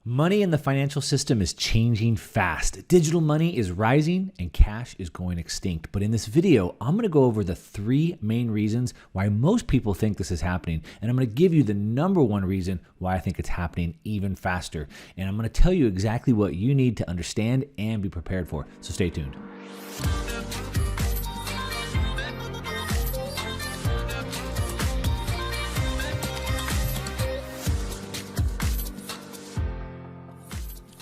Money in the financial system is changing fast. Digital money is rising and cash is going extinct. But in this video, I'm going to go over the 3 main reasons why most people think this is happening. And I'm going to give you the number 1 reason why I think it's happening even faster. And I'm going to tell you exactly what you need to understand and be prepared for. So stay tuned.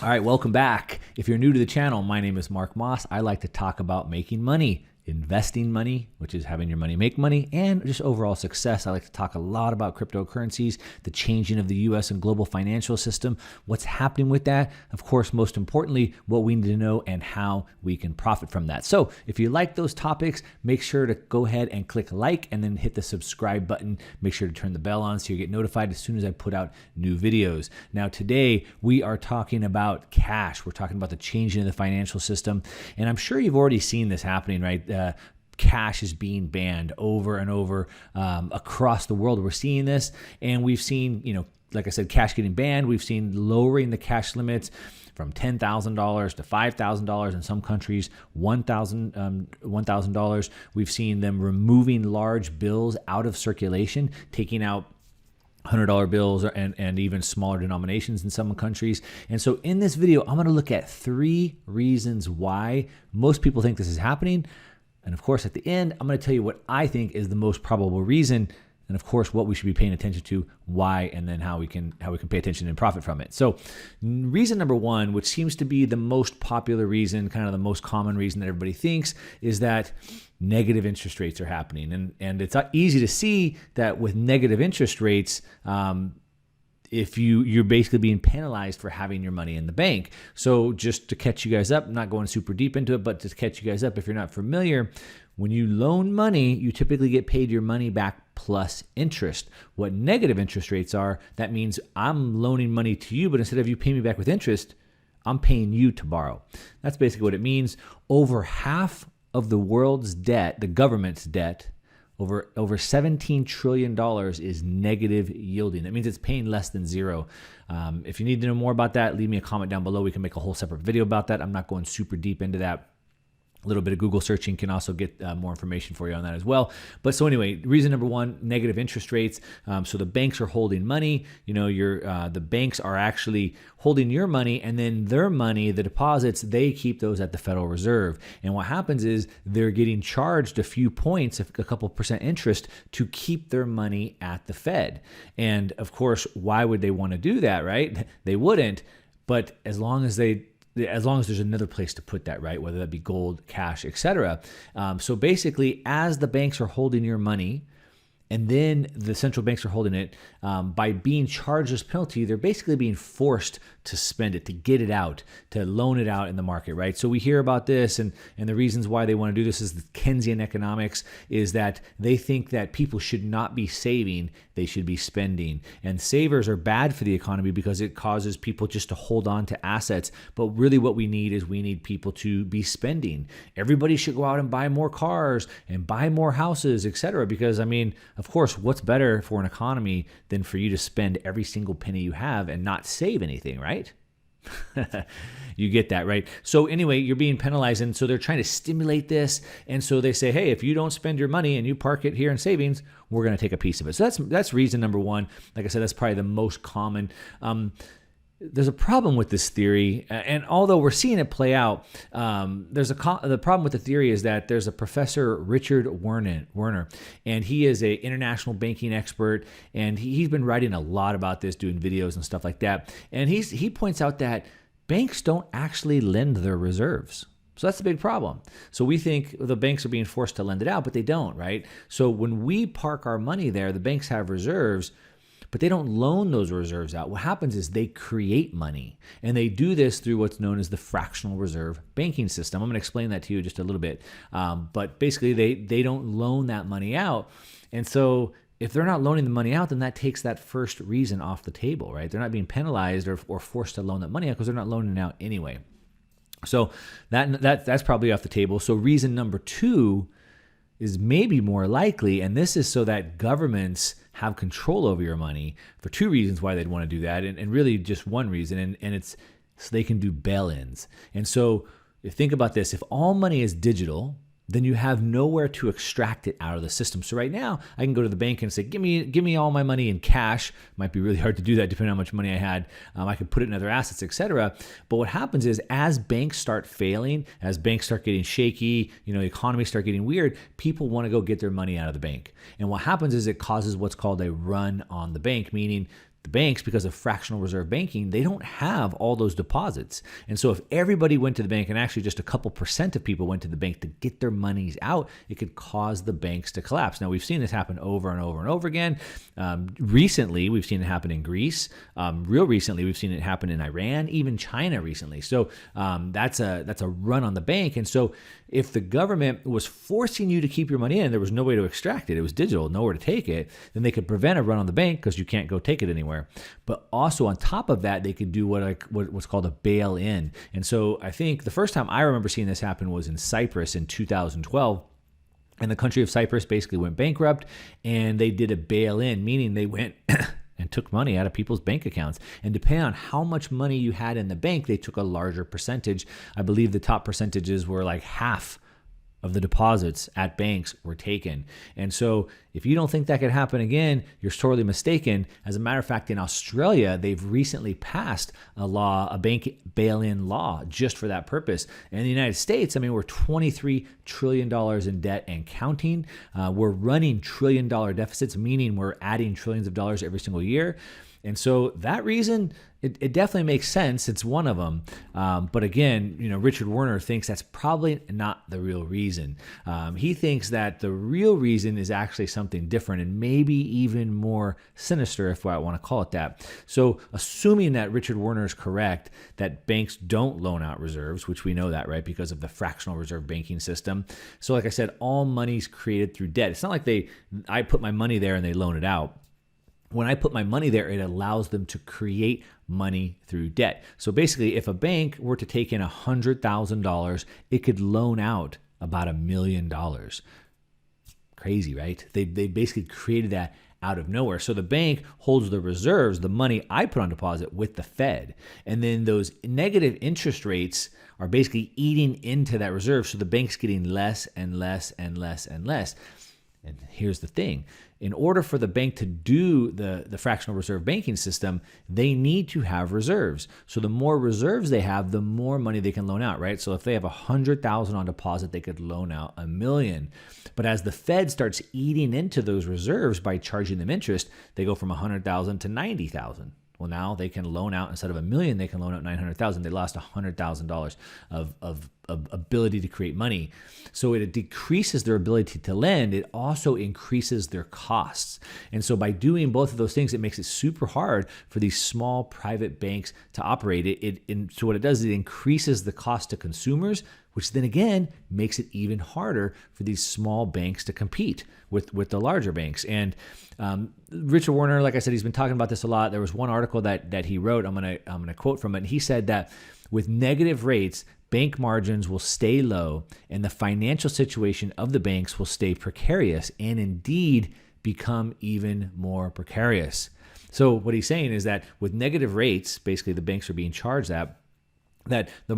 All right, welcome back. If you're new to the channel, my name is Mark Moss. I like to talk about making money, investing money, which is having your money make money, and just overall success. I like to talk a lot about cryptocurrencies, the changing of the US and global financial system, what's happening with that, of course, most importantly, what we need to know and how we can profit from that. So if you like those topics, make sure to go ahead and click like and then hit the subscribe button. Make sure to turn the bell on so you get notified as soon as I put out new videos. Now today we are talking about cash. We're talking about the changing of the financial system. And I'm sure you've already seen this happening, right? Cash is being banned over and over across the world. We're seeing this, and we've seen, like I said, cash getting banned. We've seen lowering the cash limits from $10,000 to $5,000 in some countries, $1,000. We've seen them removing large bills out of circulation, taking out $100 bills and even smaller denominations in some countries. And so in this video, I'm going to look at 3 reasons why most people think this is happening. And of course, at the end, I'm going to tell you what I think is the most probable reason. And of course, what we should be paying attention to, why, and then how we can pay attention and profit from it. So reason number 1, which seems to be the most popular reason, kind of the most common reason that everybody thinks, is that negative interest rates are happening. And it's easy to see that with negative interest rates, if you're basically being penalized for having your money in the bank. So just to catch you guys up, I'm not going super deep into it, but to catch you guys up, if you're not familiar, when you loan money, you typically get paid your money back plus interest. What negative interest rates are, that means I'm loaning money to you, but instead of you paying me back with interest, I'm paying you to borrow. That's basically what it means. Over half of the world's debt, the government's debt, over $17 trillion is negative yielding. That means it's paying less than zero. If you need to know more about that, leave me a comment down below. We can make a whole separate video about that. I'm not going super deep into that. A little bit of Google searching can also get more information for you on that as well. But so anyway, reason number 1, negative interest rates. So the banks are holding money. The banks are actually holding your money, and then their money, the deposits, they keep those at the Federal Reserve. And what happens is they're getting charged a few points, a couple % interest, to keep their money at the Fed. And of course, why would they want to do that, right? They wouldn't. But as long as there's another place to put that, right? Whether that be gold, cash, etc. So basically, as the banks are holding your money, and then the central banks are holding it, by being charged this penalty, they're basically being forced to spend it, to get it out, to loan it out in the market, right? So we hear about this, and the reasons why they want to do this is the Keynesian economics, is that they think that people should not be saving, they should be spending. And savers are bad for the economy because it causes people just to hold on to assets. But really what we need is people to be spending. Everybody should go out and buy more cars and buy more houses, etc. Because, of course, what's better for an economy than for you to spend every single penny you have and not save anything, right? You get that, right? So anyway, you're being penalized, and so they're trying to stimulate this. And so they say, hey, if you don't spend your money and you park it here in savings, we're going to take a piece of it. So that's reason number 1. Like I said, that's probably the most common. There's a problem with this theory, and although we're seeing it play out, the problem with the theory is that there's a professor, Richard Werner, and he is an international banking expert, and he's been writing a lot about this, doing videos and stuff like that. And he points out that banks don't actually lend their reserves. So that's the big problem. So we think the banks are being forced to lend it out, but they don't, right? So when we park our money there, the banks have reserves, but they don't loan those reserves out. What happens is they create money, and they do this through what's known as the fractional reserve banking system. I'm going to explain that to you just a little bit. But basically, they don't loan that money out. And so if they're not loaning the money out, then that takes that first reason off the table, right? They're not being penalized or forced to loan that money out because they're not loaning it out anyway. So that's probably off the table. So reason number 2 is maybe more likely, and this is so that governments have control over your money for two reasons why they'd want to do that, and really just one reason, and it's so they can do bail-ins. And so think about this. If all money is digital, then you have nowhere to extract it out of the system. So right now, I can go to the bank and say, give me all my money in cash. Might be really hard to do that depending on how much money I had. I could put it in other assets, etc. But what happens is, as banks start failing, as banks start getting shaky, the economies start getting weird, people want to go get their money out of the bank. And what happens is it causes what's called a run on the bank, meaning the banks, because of fractional reserve banking, they don't have all those deposits. And so if everybody went to the bank, and actually just a couple percent of people went to the bank to get their monies out, it could cause the banks to collapse. Now, we've seen this happen over and over and over again. Recently, we've seen it happen in Greece. Real recently, we've seen it happen in Iran, even China recently. So that's a run on the bank. And so if the government was forcing you to keep your money in, there was no way to extract it. It was digital, nowhere to take it. Then they could prevent a run on the bank because you can't go take it anywhere. But also on top of that, they could do what's called a bail-in. And so I think the first time I remember seeing this happen was in Cyprus in 2012. And the country of Cyprus basically went bankrupt, and they did a bail-in, meaning they went and took money out of people's bank accounts. And depending on how much money you had in the bank, they took a larger percentage. I believe the top percentages were like half of the deposits at banks were taken. And so if you don't think that could happen again, you're sorely mistaken. As a matter of fact, in Australia, they've recently passed a bank bail-in law just for that purpose. And in the United States, we're $23 trillion in debt and counting. We're running $1 trillion deficits, meaning we're adding trillions of dollars every single year. And so that reason, it definitely makes sense. It's one of them. But again, Richard Werner thinks that's probably not the real reason. He thinks that the real reason is actually something different and maybe even more sinister, if I want to call it that. So assuming that Richard Werner is correct, that banks don't loan out reserves, which we know that, right, because of the fractional reserve banking system. So like I said, all money's created through debt. It's not like I put my money there and they loan it out. When I put my money there, it allows them to create money through debt. So basically, if a bank were to take in $100,000, it could loan out about $1 million. Crazy, right? They basically created that out of nowhere. So the bank holds the reserves, the money I put on deposit, with the Fed. And then those negative interest rates are basically eating into that reserve. So the bank's getting less and less and less and less. And here's the thing. In order for the bank to do the fractional reserve banking system, they need to have reserves. So the more reserves they have, the more money they can loan out, right? So if they have $100,000 on deposit, they could loan out $1 million. But as the Fed starts eating into those reserves by charging them interest, they go from $100,000 to $90,000. Well, now they can loan out, instead of $1 million, they can loan out $900,000. They lost $100,000 of ability to create money. So it decreases their ability to lend. It also increases their costs. And so by doing both of those things, it makes it super hard for these small private banks to operate. So what it does is it increases the cost to consumers, which then again makes it even harder for these small banks to compete with the larger banks. And Richard Werner, like I said, he's been talking about this a lot. There was one article that he wrote. I'm gonna quote from it. And he said that with negative rates, bank margins will stay low, and the financial situation of the banks will stay precarious, and indeed become even more precarious. So what he's saying is that with negative rates, basically the banks are being charged that the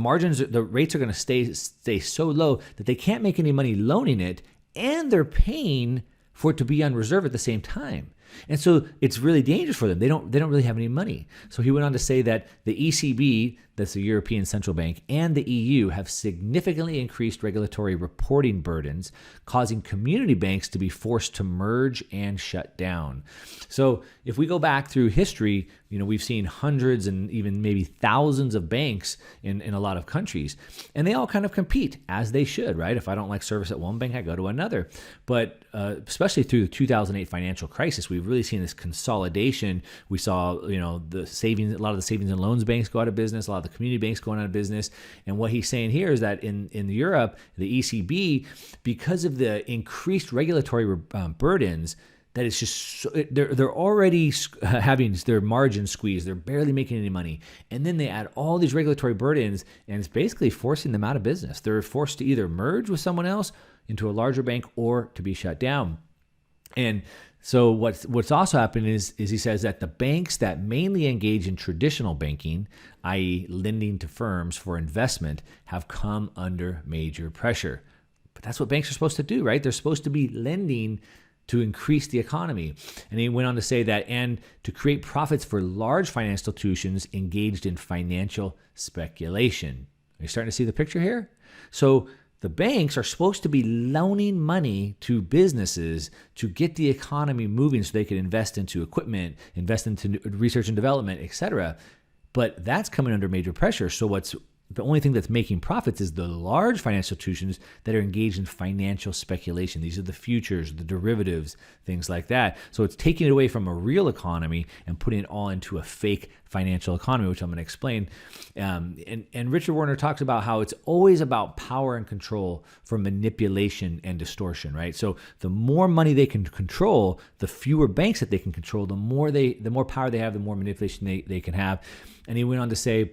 rates are going to stay so low that they can't make any money loaning it, and they're paying for it to be on reserve at the same time. And so it's really dangerous for them. They don't really have any money. So he went on to say that the ECB, that's the European Central Bank, and the EU have significantly increased regulatory reporting burdens, causing community banks to be forced to merge and shut down. So if we go back through history, we've seen hundreds and even maybe thousands of banks in a lot of countries, and they all kind of compete, as they should, right? If I don't like service at one bank, I go to another. But especially through the 2008 financial crisis, we've really seen this consolidation. We saw, a lot of the savings and loans banks go out of business, a lot of the community banks going out of business. And what he's saying here is that in Europe, the ECB, because of the increased regulatory burdens, that it's just they're already having their margins squeezed. They're barely making any money, and then they add all these regulatory burdens, and it's basically forcing them out of business. They're forced to either merge with someone else into a larger bank or to be shut down. And So what's also happened is he says that the banks that mainly engage in traditional banking, i.e. lending to firms for investment, have come under major pressure. But that's what banks are supposed to do, right? They're supposed to be lending to increase the economy. And he went on to say that, and to create profits for large financial institutions engaged in financial speculation. Are you starting to see the picture here? So the banks are supposed to be loaning money to businesses to get the economy moving so they can invest into equipment, invest into research and development, et cetera. But that's coming under major pressure. So the only thing that's making profits is the large financial institutions that are engaged in financial speculation. These are the futures, the derivatives, things like that. So it's taking it away from a real economy and putting it all into a fake financial economy, which I'm going to explain. And Richard Warner talks about how it's always about power and control for manipulation and distortion, right? So the more money they can control, the fewer banks that they can control, the more power they have, the more manipulation they can have. And he went on to say,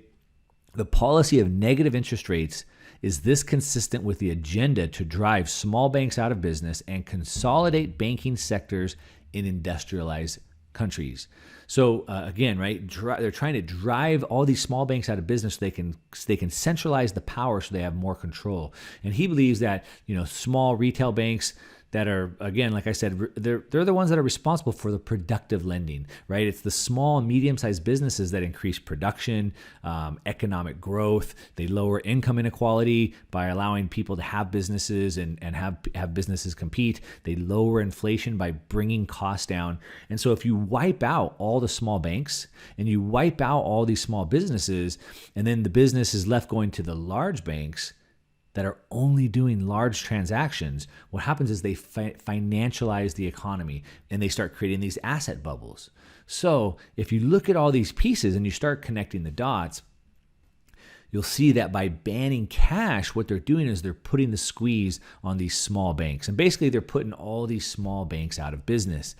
the policy of negative interest rates is this consistent with the agenda to drive small banks out of business and consolidate banking sectors in industrialized countries. So again, right, they're trying to drive all these small banks out of business so they can centralize the power so they have more control. And he believes that, small retail banks that are, again, like I said, they're the ones that are responsible for the productive lending, right? It's the small and medium-sized businesses that increase production, economic growth. They lower income inequality by allowing people to have businesses and have businesses compete. They lower inflation by bringing costs down. And so if you wipe out all the small banks and you wipe out all these small businesses, and then the business is left going to the large banks that are only doing large transactions, what happens is they financialize the economy and they start creating these asset bubbles. So if you look at all these pieces and you start connecting the dots, you'll see that by banning cash, what they're doing is they're putting the squeeze on these small banks. And basically they're putting all these small banks out of business.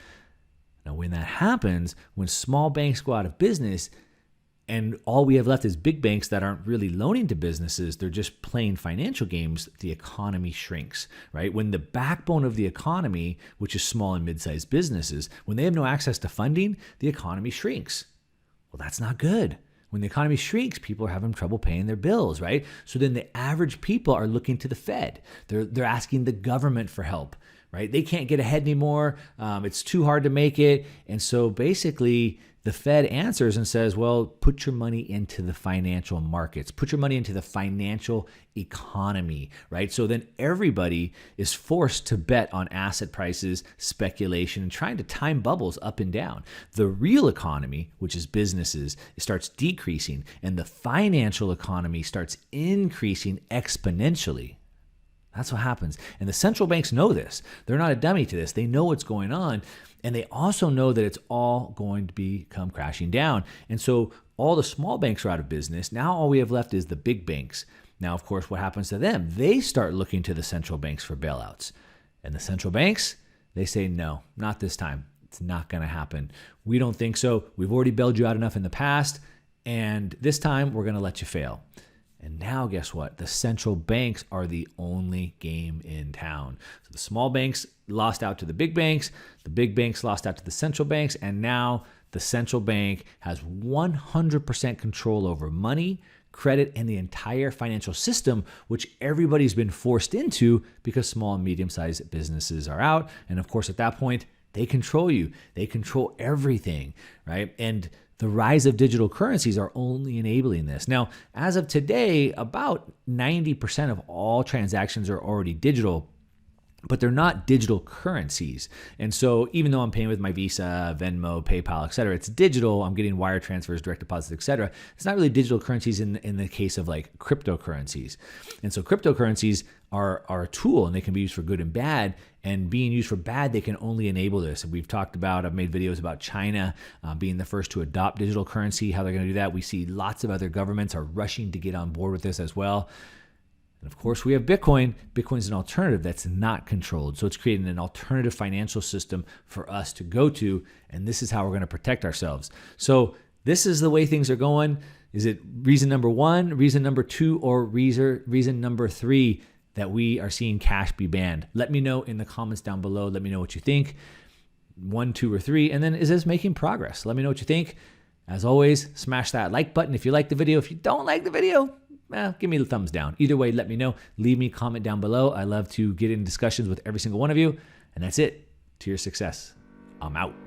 Now, when that happens, when small banks go out of business, and all we have left is big banks that aren't really loaning to businesses, they're just playing financial games, the economy shrinks, right? When the backbone of the economy, which is small and mid-sized businesses, when they have no access to funding, the economy shrinks. Well, that's not good. When the economy shrinks, people are having trouble paying their bills, right? So then the average people are looking to the Fed. They're asking the government for help, right? They can't get ahead anymore. It's too hard to make it. And so basically, the Fed answers and says, well, put your money into the financial markets, put your money into the financial economy, right? So then everybody is forced to bet on asset prices, speculation, and trying to time bubbles up and down. The real economy, which is businesses, it starts decreasing, and the financial economy starts increasing exponentially. That's what happens. And the central banks know this. They're not a dummy to this. They know what's going on. And they also know that it's all going to come crashing down. And so all the small banks are out of business. Now all we have left is the big banks. Now, of course, what happens to them? They start looking to the central banks for bailouts. And the central banks, they say, no, not this time. It's not going to happen. We don't think so. We've already bailed you out enough in the past. And this time we're going to let you fail. And now guess what? The central banks are the only game in town. So the small banks lost out to the big banks lost out to the central banks, and now the central bank has 100% control over money, credit, and the entire financial system, which everybody's been forced into because small and medium-sized businesses are out. And of course, at that point, they control you. They control everything, right? And the rise of digital currencies are only enabling this. Now, as of today, about 90% of all transactions are already digital, but they're not digital currencies. And so even though I'm paying with my Visa, Venmo, PayPal, et cetera, it's digital. I'm getting wire transfers, direct deposits, et cetera. It's not really digital currencies in the case of like cryptocurrencies. And so cryptocurrencies are a tool, and they can be used for good and bad. And being used for bad, they can only enable this. And I've made videos about China being the first to adopt digital currency, how they're going to do that. We see lots of other governments are rushing to get on board with this as well. And of course, we have Bitcoin. Bitcoin's an alternative that's not controlled. So it's creating an alternative financial system for us to go to. And this is how we're going to protect ourselves. So this is the way things are going. Is it reason number one, reason number two, or reason number three that we are seeing cash be banned? Let me know in the comments down below. Let me know what you think. 1, 2, or 3? And then is this making progress? Let me know what you think. As always, smash that like button if you like the video. If you don't like the video, give me the thumbs down. Either way, let me know. Leave me a comment down below. I love to get in discussions with every single one of you. And that's it. To your success. I'm out.